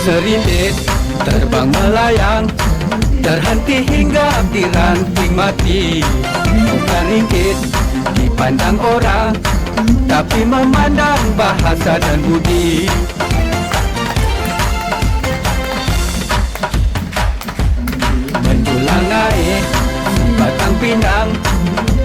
Serindit terbang melayang, terhenti hingga di ranting mati. Bukan ringgit dipandang orang, tapi memandang bahasa dan budi. Menjulang air batang pinang,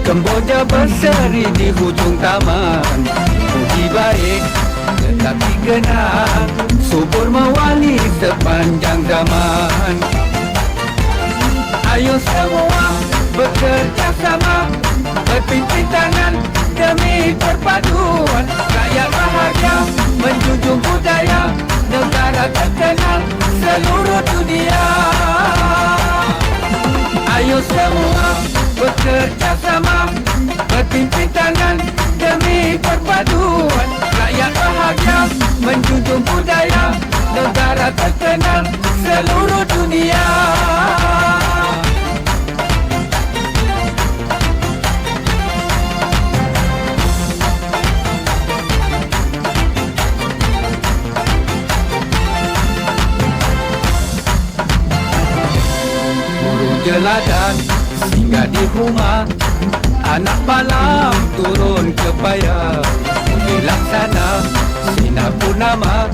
Kemboja berseri di hujung taman. Budi baik tetapi kenal, subur mewali sepanjang zaman. Ayo semua bekerja sama, berpimpin tangan demi perpaduan. Rakyat bahagia menjunjung budaya, negara terkenal seluruh dunia. Ayo semua bekerja sama, berpimpin tangan demi perpaduan. Rakyat bahagia menjunjung budaya, negara terkenal seluruh dunia. Jeladan singgah di rumah, anak malam turun ke payah. Budi laksana sinar purnama,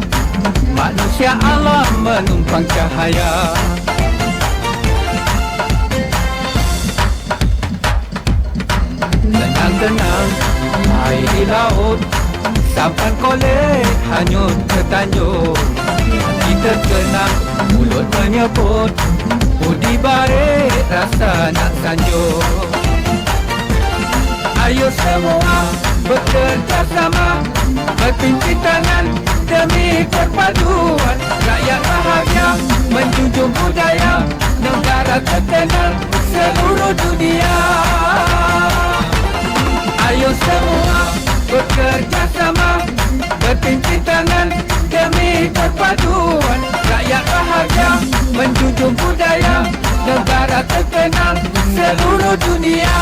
manusia alam menumpang cahaya. Tenang-tenang air di laut, sampan kolej hanyut ke tanjung. Kita kenang mulut menyebut, budi baik rasa nak sanjung. Ayo semua bekerja sama, berpimpin tangan demi perpaduan. Rakyat bahagia menjunjung budaya, negara terkenal seluruh dunia. Ayo semua bekerja sama, berpimpin tangan demi perpaduan. Rakyat bahagia menjunjung budaya, negara terkenal seluruh dunia.